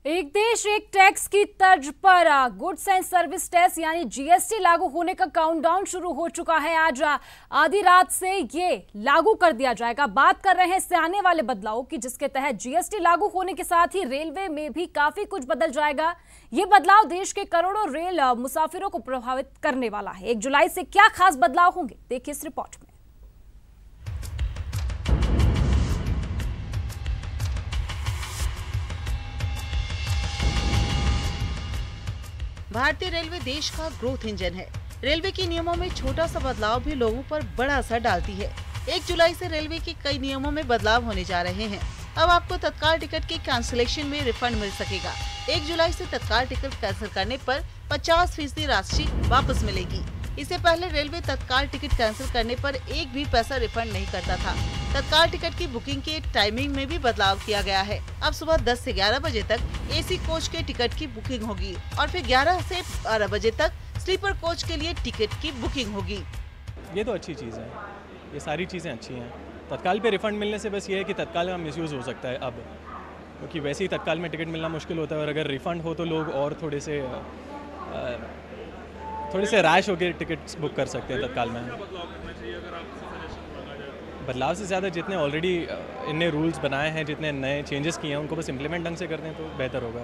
एक देश एक टैक्स की तर्ज पर गुड्स एंड सर्विस टैक्स यानी जीएसटी लागू होने का काउंटडाउन शुरू हो चुका है। आज आधी रात से ये लागू कर दिया जाएगा। बात कर रहे हैं इससे आने वाले बदलाव की, जिसके तहत जीएसटी लागू होने के साथ ही रेलवे में भी काफी कुछ बदल जाएगा। ये बदलाव देश के करोड़ों रेल मुसाफिरों को प्रभावित करने वाला है। 1 जुलाई से क्या खास बदलाव होंगे, देखिए इस रिपोर्ट में। भारतीय रेलवे देश का ग्रोथ इंजन है। रेलवे के नियमों में छोटा सा बदलाव भी लोगों पर बड़ा असर डालती है। 1 जुलाई से रेलवे के कई नियमों में बदलाव होने जा रहे हैं। अब आपको तत्काल टिकट के कैंसिलेशन में रिफंड मिल सकेगा। 1 जुलाई से तत्काल टिकट कैंसिल करने पर 50% राशि वापस मिलेगी। इससे पहले रेलवे तत्काल टिकट कैंसिल करने पर एक भी पैसा रिफंड नहीं करता था। तत्काल टिकट की बुकिंग के टाइमिंग में भी बदलाव किया गया है। अब सुबह 10 से 11 बजे तक एसी कोच के टिकट की बुकिंग होगी और फिर 11 से 12 बजे तक स्लीपर कोच के लिए टिकट की बुकिंग होगी। ये तो अच्छी चीज़ है, ये सारी चीज़ें अच्छी हैं। तत्काल पे रिफंड मिलने से बस ये है कि तत्काल का मिसयूज़ हो सकता है अब, क्योंकि वैसे ही तत्काल में टिकट मिलना मुश्किल होता है और अगर रिफंड हो तो लोग और थोड़े से रैश होकर टिकट बुक कर सकते हैं तत्काल में। बदलाव से ज़्यादा जितने ऑलरेडी इनने रूल्स बनाए हैं, जितने नए चेंजेस किए हैं, उनको बस इम्प्लीमेंट ढंग से कर दें तो बेहतर होगा।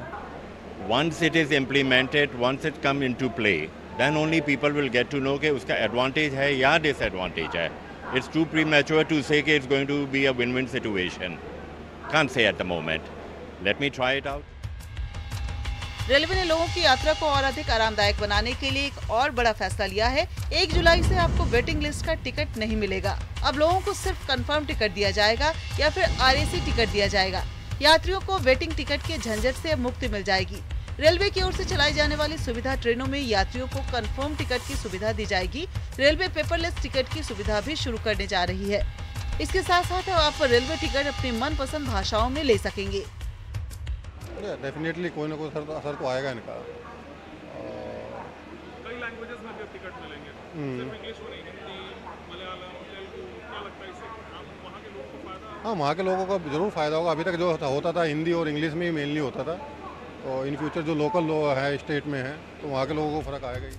Once it is implemented, once it come into play, then only people will get to know कि उसका advantage है या disadvantage है. It's too premature to say कि it's going to be a win-win situation. Can't say at the moment. Let me try it out. Railway ने लोगों की यात्रा को और अधिक आरामदायक बनाने के लिए एक और बड़ा फैसला लिया है। 1 जुलाई से आपको वेटिंग लिस्ट का टिकट नहीं मिलेगा। अब लोगों को सिर्फ कंफर्म टिकट दिया जाएगा या फिर आरएसी टिकट दिया जाएगा। यात्रियों को वेटिंग टिकट के झंझट से मुक्ति मिल जाएगी। रेलवे की ओर से चलाई जाने वाली सुविधा ट्रेनों में यात्रियों को कंफर्म टिकट की सुविधा दी जाएगी। रेलवे पेपरलेस टिकट की सुविधा भी शुरू करने जा रही है। इसके साथ साथ आप रेलवे टिकट अपनी मनपसंद भाषाओं में ले सकेंगे। डेफिनेटली कोई ना कोई असर तो आएगा इनका। कई लैंग्वेजेस में भी टिकट मिलेंगे, सिर्फ इंग्लिश में नहीं, हिंदी, मलयालम, तेलुगु, क्या लगता है इससे वहाँ के लोगों को फायदा? हाँ, वहाँ के लोगों को जरूर फायदा होगा। अभी तक जो होता था हिंदी और इंग्लिश में ही मेनली होता था, तो इन फ्यूचर जो लोकल लोग है स्टेट में है तो वहाँ के लोगों को फर्क आएगा ही।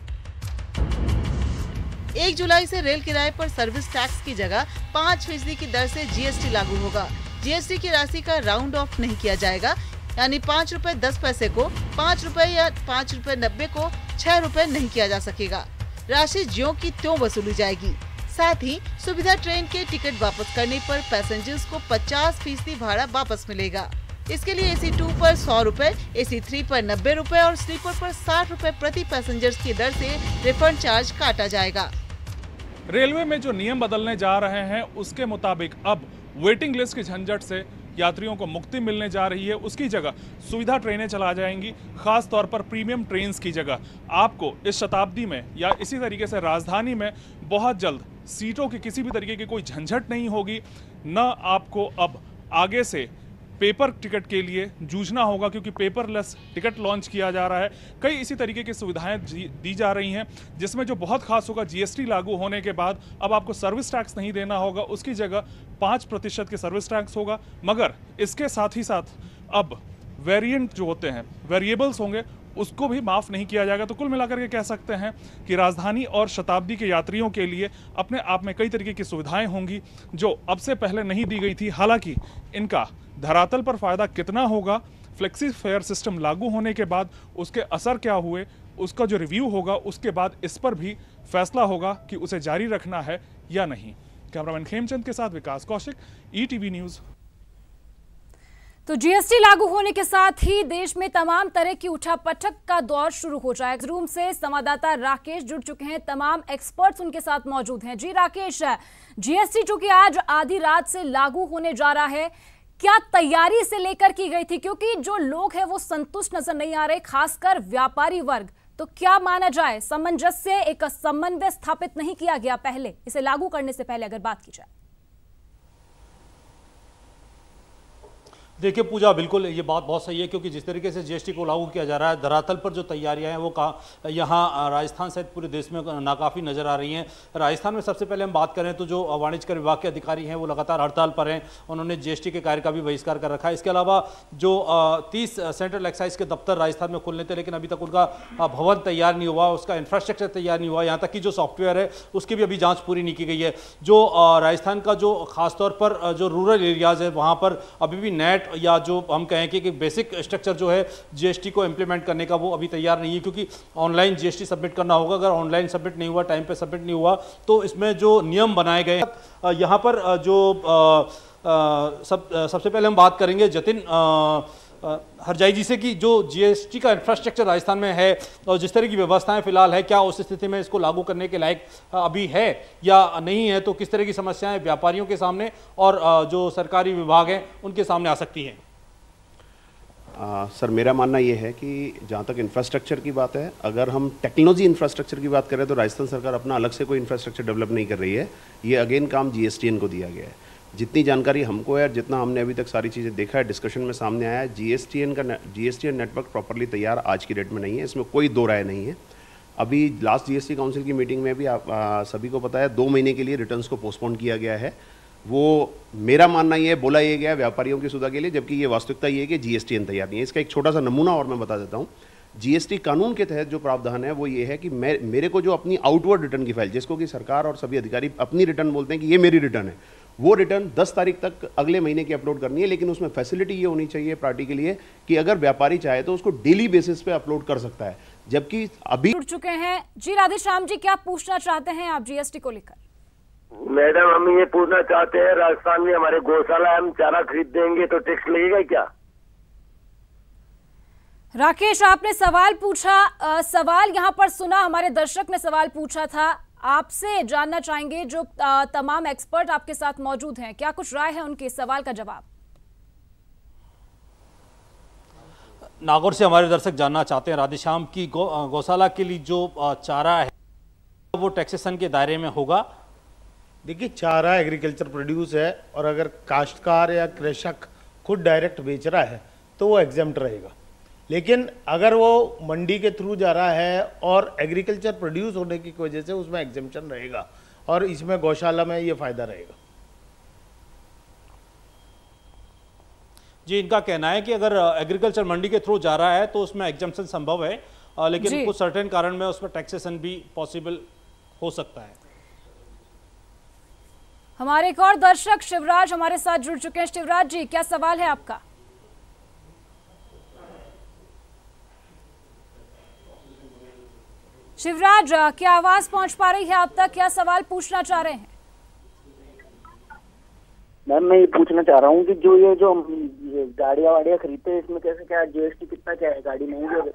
1 जुलाई से रेल किराए पर सर्विस टैक्स की जगह 5% की दर से जीएसटी लागू होगा। जीएसटी की राशि का राउंड ऑफ नहीं किया जाएगा, यानी 5 रुपए 10 पैसे को 5 रुपए या 5 रुपए 90 को 6 रुपए नहीं किया जा सकेगा। राशि ज्यों की त्यों वसूली जाएगी। साथ ही सुविधा ट्रेन के टिकट वापस करने पर पैसेंजर्स को 50% भाड़ा वापस मिलेगा। इसके लिए AC 2 पर 100 रुपए, AC 3 पर 90 रुपए और स्लीपर पर 60 रुपए प्रति पैसेंजर्स की दर से रिफंड चार्ज काटा जाएगा। रेलवे में जो नियम बदलने जा रहे हैं उसके मुताबिक अब वेटिंग लिस्ट के झंझट से यात्रियों को मुक्ति मिलने जा रही है। उसकी जगह सुविधा ट्रेनें चला जाएंगी। खास तौर पर प्रीमियम ट्रेन्स की जगह आपको इस शताब्दी में या इसी तरीके से राजधानी में बहुत जल्द सीटों की किसी भी तरीके की कोई झंझट नहीं होगी। न आपको अब आगे से पेपर टिकट के लिए जूझना होगा, क्योंकि पेपरलेस टिकट लॉन्च किया जा रहा है। कई इसी तरीके की सुविधाएं दी जा रही हैं, जिसमें जो बहुत खास होगा, जीएसटी लागू होने के बाद अब आपको सर्विस टैक्स नहीं देना होगा, उसकी जगह 5% के सर्विस टैक्स होगा। मगर इसके साथ ही साथ अब वेरिएंट जो होते हैं, वेरिएबल्स होंगे, उसको भी माफ़ नहीं किया जाएगा। तो कुल मिलाकर के कह सकते हैं कि राजधानी और शताब्दी के यात्रियों के लिए अपने आप में कई तरीके की सुविधाएं होंगी जो अब से पहले नहीं दी गई थी। हालांकि इनका धरातल पर फायदा कितना होगा, फ्लेक्सी फेयर सिस्टम लागू होने के बाद उसके असर क्या हुए, उसका जो रिव्यू होगा उसके बाद इस पर भी फैसला होगा कि उसे जारी रखना है या नहीं। कैमरामैन खेमचंद के साथ विकास कौशिक, ETV न्यूज़। तो जीएसटी लागू होने के साथ ही देश में तमाम तरह की उठापटक का दौर शुरू हो जाएगा। रूम से संवाददाता राकेश जुड़ चुके हैं, तमाम एक्सपर्ट्स उनके साथ मौजूद हैं। जी राकेश, जीएसटी चूंकि आज आधी रात से लागू होने जा रहा है, क्या तैयारी से लेकर की गई थी? क्योंकि जो लोग हैं वो संतुष्ट नजर नहीं आ रहे, खासकर व्यापारी वर्ग। तो क्या माना जाए, सामंजस्य, एक समन्वय स्थापित नहीं किया गया पहले, इसे लागू करने से पहले अगर बात की जाए? देखिए पूजा, बिल्कुल ये बात बहुत सही है, क्योंकि जिस तरीके से जीएसटी को लागू किया जा रहा है, धरातल पर जो तैयारियां हैं वो यहाँ राजस्थान सहित पूरे देश में नाकाफ़ी नज़र आ रही हैं। राजस्थान में सबसे पहले हम बात करें तो जो वाणिज्य कर विभाग के अधिकारी हैं वो लगातार हड़ताल पर हैं, उन्होंने जीएसटी के कार्य का भी बहिष्कार कर रखा है। इसके अलावा जो 30 सेंट्रल एक्साइज के दफ्तर राजस्थान में खुलने थे, लेकिन अभी तक उनका भवन तैयार नहीं हुआ, उसका इंफ्रास्ट्रक्चर तैयार नहीं हुआ, यहाँ तक कि जो सॉफ्टवेयर है उसकी भी अभी जाँच पूरी नहीं की गई है। जो राजस्थान का जो खासतौर पर जो रूरल एरियाज़ है वहाँ पर अभी भी नेट या जो हम कहें कि बेसिक स्ट्रक्चर जो है जीएसटी को इंप्लीमेंट करने का वो अभी तैयार नहीं है, क्योंकि ऑनलाइन जीएसटी सबमिट करना होगा। अगर ऑनलाइन सबमिट नहीं हुआ, टाइम पे सबमिट नहीं हुआ, तो इसमें जो नियम बनाए गए यहाँ पर जो सबसे पहले हम बात करेंगे जतिन हरजाई जी से कि जो जीएसटी का इंफ्रास्ट्रक्चर राजस्थान में है और जिस तरह की व्यवस्थाएं फिलहाल है, क्या उस स्थिति में इसको लागू करने के लायक अभी है या नहीं है, तो किस तरह की समस्याएं व्यापारियों के सामने और जो सरकारी विभाग हैं उनके सामने आ सकती हैं? सर, मेरा मानना ये है कि जहाँ तक इंफ्रास्ट्रक्चर की बात है, अगर हम टेक्नोलॉजी इंफ्रास्ट्रक्चर की बात करें तो राजस्थान सरकार अपना अलग से कोई इंफ्रास्ट्रक्चर डेवलप नहीं कर रही है। ये अगेन काम जीएसटीएन को दिया गया है। जितनी जानकारी हमको है और जितना हमने अभी तक सारी चीज़ें देखा है, डिस्कशन में सामने आया है, जीएसटीएन नेटवर्क प्रॉपरली तैयार आज की डेट में नहीं है, इसमें कोई दो राय नहीं है। अभी लास्ट जीएसटी काउंसिल की मीटिंग में भी आप सभी को पता है 2 महीने के लिए रिटर्न्स को पोस्टपोन किया गया है। वो मेरा मानना ये बोला ये गया व्यापारियों की सुविधा के लिए, जबकि ये वास्तविकता ये है कि जीएसटीएन तैयार नहीं है। इसका एक छोटा सा नमूना और मैं बता देता हूँ। जीएसटी कानून के तहत जो प्रावधान है वो ये है कि मेरे को जो अपनी आउटवर्ड रिटर्न की फाइल, जिसको कि सरकार और सभी अधिकारी अपनी रिटर्न बोलते हैं कि ये मेरी रिटर्न है, वो रिटर्न 10 तारीख तक अगले महीने की अपलोड करनी है। लेकिन उसमें फैसिलिटी ये होनी चाहिए पार्टी के लिए कि अगर व्यापारी चाहे तो उसको डेली बेसिस पे अपलोड कर सकता है, जबकि अभी जुड़ चुके हैं जी राधेश्याम जी, क्या पूछना चाहते हैं आप जीएसटी को लेकर? मैडम, हम ये पूछना चाहते हैं, राजस्थान में हमारे गौशाला हम चारा खरीद देंगे तो टैक्स लगेगा क्या? राकेश, आपने सवाल पूछा, सवाल यहाँ पर सुना, हमारे दर्शक ने सवाल पूछा था, आपसे जानना चाहेंगे जो तमाम एक्सपर्ट आपके साथ मौजूद हैं, क्या कुछ राय है उनके सवाल का जवाब? नागौर से हमारे दर्शक जानना चाहते हैं राधेश्याम की गौशाला के लिए जो चारा है वो टैक्सेशन के दायरे में होगा? देखिए, चारा एग्रीकल्चर प्रोड्यूस है और अगर काश्तकार या कृषक खुद डायरेक्ट बेच रहा है तो वो एग्जेम्प्ट रहेगा। लेकिन अगर वो मंडी के थ्रू जा रहा है और एग्रीकल्चर प्रोड्यूस होने की वजह से उसमें एग्जेम्पशन रहेगा और इसमें गौशाला में ये फायदा रहेगा। जी, इनका कहना है कि अगर एग्रीकल्चर मंडी के थ्रू जा रहा है तो उसमें एग्जेम्पशन संभव है, लेकिन कुछ सर्टेन कारण में उसमें टैक्सेशन भी पॉसिबल हो सकता है। हमारे एक और दर्शक शिवराज हमारे साथ जुड़ चुके हैं। शिवराज जी, क्या सवाल है आपका? शिवराज, क्या आवाज पहुंच पा रही है आप तक? क्या सवाल पूछना चाह रहे हैं? मैम, मैं ये पूछना चाह रहा हूँ कि जो गाड़ियाँ वाड़ियाँ खरीदते हैं इसमें कैसे क्या जीएसटी कितना क्या है गाड़ी महंगी है?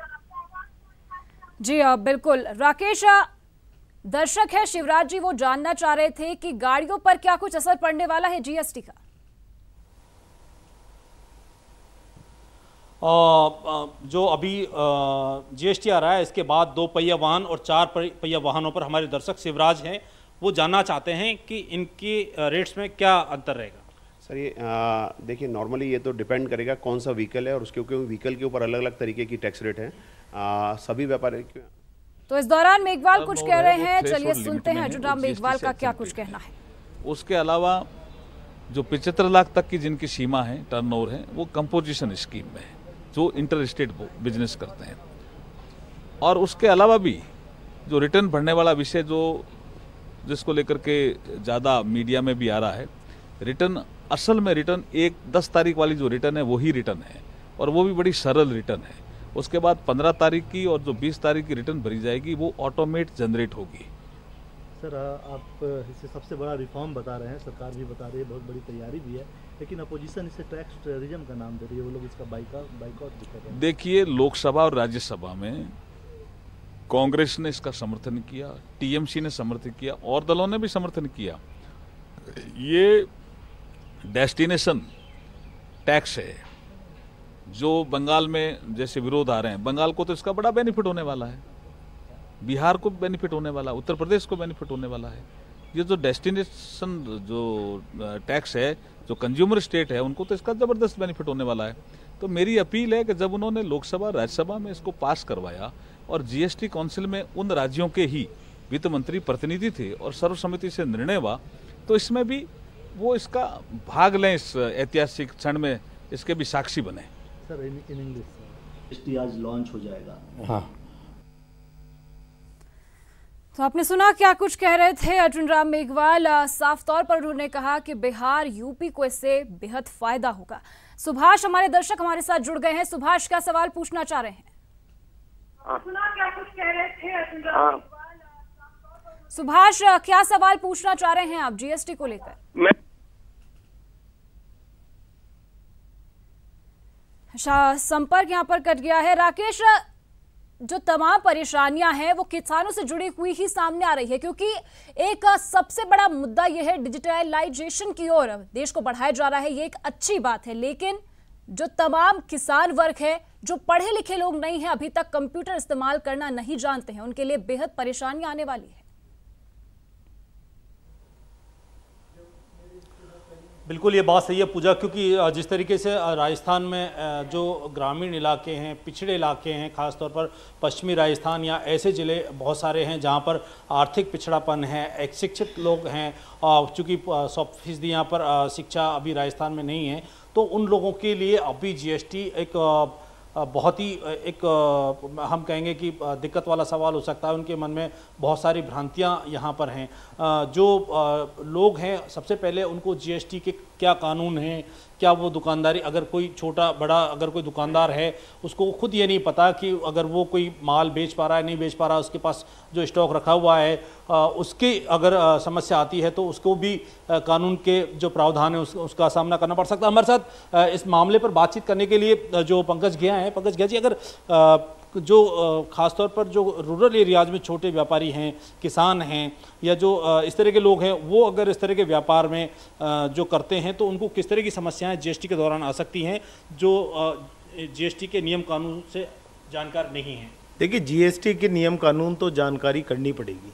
जी बिल्कुल। राकेश, दर्शक है शिवराज जी, वो जानना चाह रहे थे कि गाड़ियों पर क्या कुछ असर पड़ने वाला है जीएसटी का? जो अभी जीएसटी आ रहा है इसके बाद 2 पहिया वाहन और 4 पहिया वाहनों पर हमारे दर्शक शिवराज हैं, वो जानना चाहते हैं कि इनके रेट्स में क्या अंतर रहेगा। सर, ये देखिए, नॉर्मली ये तो डिपेंड करेगा कौन सा व्हीकल है और उसके व्हीकल के ऊपर अलग अलग तरीके की टैक्स रेट है। सभी व्यापारी तो इस दौरान मेघवाल कुछ कह रहे हैं, चलिए सुनते हैं अर्जुन मेघवाल का क्या कुछ कहना है। उसके अलावा जो 75 लाख तक की जिनकी सीमा है, टर्नओवर है, वो कंपोजिशन स्कीम में है, जो इंटर स्टेट बिजनेस करते हैं। और उसके अलावा भी जो रिटर्न भरने वाला विषय जिसको लेकर के ज़्यादा मीडिया में भी आ रहा है, रिटर्न असल में रिटर्न 10 तारीख वाली जो रिटर्न है वही रिटर्न है और वो भी बड़ी सरल रिटर्न है। उसके बाद 15 तारीख की और जो 20 तारीख की रिटर्न भरी जाएगी वो ऑटोमेट जनरेट होगी। सर, आप इसे सबसे बड़ा रिफॉर्म बता रहे हैं, सरकार भी बता रही है, बहुत बड़ी तैयारी भी है, लेकिन अपोजिशन इसे टैक्स टेररिज्म का नाम दे रही है, वो लोग इसका बाइकआउट भी कर रहे हैं। देखिए, लोकसभा और राज्यसभा में कांग्रेस ने इसका समर्थन किया, टीएमसी ने समर्थन किया और दलों ने भी समर्थन किया। ये डेस्टिनेशन टैक्स है जो बंगाल में जैसे विरोध आ रहे हैं, बंगाल को तो इसका बड़ा बेनिफिट होने वाला है, बिहार को बेनिफिट होने वाला है, उत्तर प्रदेश को बेनिफिट होने वाला है। ये जो डेस्टिनेशन जो टैक्स है जो कंज्यूमर स्टेट है उनको तो इसका ज़बरदस्त बेनिफिट होने वाला है। तो मेरी अपील है कि जब उन्होंने लोकसभा राज्यसभा में इसको पास करवाया और जीएसटी काउंसिल में उन राज्यों के ही वित्त मंत्री प्रतिनिधि थे और सर्वसम्मति से निर्णय हुआ, तो इसमें भी वो इसका भाग लें, इस ऐतिहासिक क्षण में इसके भी साक्षी बने। सर इन इंग्लिश जीएसटी आज लॉन्च हो जाएगा। हाँ, तो आपने सुना क्या कुछ कह रहे थे अर्जुन राम मेघवाल। साफ तौर पर उन्होंने कहा कि बिहार यूपी को इससे बेहद फायदा होगा। सुभाष, हमारे दर्शक हमारे साथ जुड़ गए हैं। सुभाष, क्या सवाल पूछना चाह रहे हैं? सुना क्या कुछ कह रहे थे अर्जुन राम। सुभाष, क्या सवाल पूछना चाह रहे हैं आप जीएसटी को लेकर? संपर्क यहाँ पर कट गया है। राकेश, जो तमाम परेशानियां हैं वो किसानों से जुड़ी हुई ही सामने आ रही है, क्योंकि एक सबसे बड़ा मुद्दा यह है डिजिटलाइजेशन की ओर देश को बढ़ाया जा रहा है। ये एक अच्छी बात है, लेकिन जो तमाम किसान वर्ग है, जो पढ़े लिखे लोग नहीं हैं, अभी तक कंप्यूटर इस्तेमाल करना नहीं जानते हैं, उनके लिए बेहद परेशानियां आने वाली है। बिल्कुल ये बात सही है पूजा, क्योंकि जिस तरीके से राजस्थान में जो ग्रामीण इलाके हैं, पिछड़े इलाके हैं, ख़ासतौर पर पश्चिमी राजस्थान या ऐसे ज़िले बहुत सारे हैं जहां पर आर्थिक पिछड़ापन है, अशिक्षित लोग हैं, चूँकि 100% यहाँ पर शिक्षा अभी राजस्थान में नहीं है, तो उन लोगों के लिए अभी जीएसटी एक बहुत ही एक हम कहेंगे कि दिक्कत वाला सवाल हो सकता है। उनके मन में बहुत सारी भ्रांतियां यहाँ पर हैं। जो लोग हैं, सबसे पहले उनको जीएसटी के क्या कानून हैं, क्या वो दुकानदारी, अगर कोई छोटा बड़ा अगर कोई दुकानदार है उसको खुद ये नहीं पता कि अगर वो कोई माल बेच पा रहा है नहीं बेच पा रहा, उसके पास जो स्टॉक रखा हुआ है उसकी अगर समस्या आती है तो उसको भी कानून के जो प्रावधान है उसका सामना करना पड़ सकता है। हमारे साथ इस मामले पर बातचीत करने के लिए जो पंकज घिया हैं, पंकज घिया जी, अगर जो ख़ासतौर पर जो रूरल एरियाज में छोटे व्यापारी हैं, किसान हैं, या जो इस तरह के लोग हैं, वो अगर इस तरह के व्यापार में जो करते हैं तो उनको किस तरह की समस्याएं जीएसटी के दौरान आ सकती हैं जो जीएसटी के नियम कानून से जानकार नहीं हैं? देखिए, जीएसटी के नियम कानून तो जानकारी करनी पड़ेगी।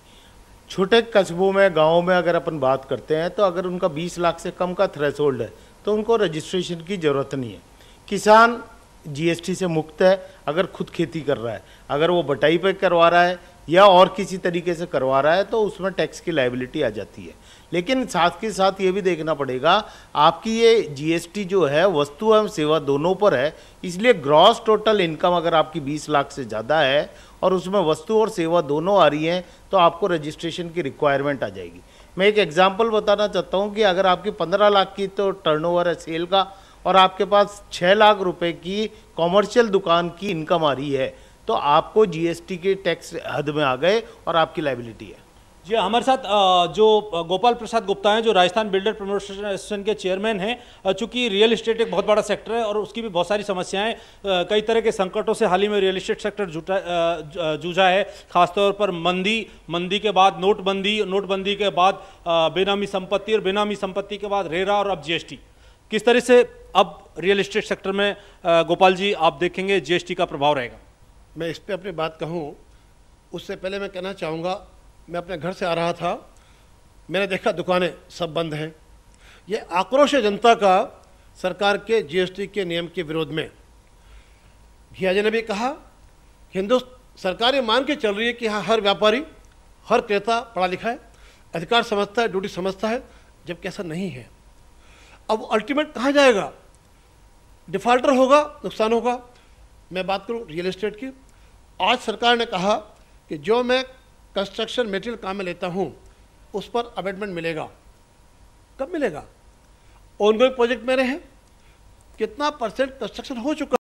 छोटे कस्बों में, गाँव में अगर अपन बात करते हैं तो अगर उनका 20 लाख से कम का थ्रेशोल्ड है तो उनको रजिस्ट्रेशन की ज़रूरत नहीं है। किसान जीएसटी से मुक्त है अगर खुद खेती कर रहा है। अगर वो बटाई पे करवा रहा है या और किसी तरीके से करवा रहा है तो उसमें टैक्स की लायबिलिटी आ जाती है। लेकिन साथ के साथ ये भी देखना पड़ेगा, आपकी ये जीएसटी जो है वस्तु एवं सेवा दोनों पर है, इसलिए ग्रॉस टोटल इनकम अगर आपकी 20 लाख से ज़्यादा है और उसमें वस्तु और सेवा दोनों आ रही हैं तो आपको रजिस्ट्रेशन की रिक्वायरमेंट आ जाएगी। मैं एक एग्जाम्पल बताना चाहता हूँ कि अगर आपकी 15 लाख की तो टर्नओवर है सेल का और आपके पास 6 लाख रुपए की कॉमर्शियल दुकान की इनकम आ रही है तो आपको जीएसटी के टैक्स हद में आ गए और आपकी लायबिलिटी है। जी, हमारे साथ जो गोपाल प्रसाद गुप्ता हैं, जो राजस्थान बिल्डर प्रमोशन एसोसिएशन के चेयरमैन हैं। चूंकि रियल इस्टेट एक बहुत बड़ा सेक्टर है और उसकी भी बहुत सारी समस्याएं, कई तरह के संकटों से हाल ही में रियल इस्टेट सेक्टर जूझा है। खासतौर पर मंदी के बाद नोटबंदी के बाद बेनामी संपत्ति और बेनामी संपत्ति के बाद रेरा और अब जीएसटी, किस तरह से अब रियल इस्टेट सेक्टर में गोपाल जी आप देखेंगे जीएसटी का प्रभाव रहेगा? मैं इस पर अपनी बात कहूँ उससे पहले मैं कहना चाहूँगा, मैं अपने घर से आ रहा था, मैंने देखा दुकानें सब बंद हैं। ये आक्रोश है जनता का सरकार के जीएसटी के नियम के विरोध में। घिया जी ने भी कहा, सरकार ये मान के चल रही है कि हाँ, हर व्यापारी, हर क्रेता पढ़ा लिखा है, अधिकार समझता है, ड्यूटी समझता है, जबकि ऐसा नहीं है। अब अल्टीमेट कहाँ जाएगा? डिफॉल्टर होगा, नुकसान होगा। मैं बात करूँ रियल एस्टेट की, आज सरकार ने कहा कि जो मैं कंस्ट्रक्शन मटेरियल काम में लेता हूँ उस पर अबेटमेंट मिलेगा। कब मिलेगा? ऑनगोइंग प्रोजेक्ट मेरे हैं, कितना % कंस्ट्रक्शन हो चुका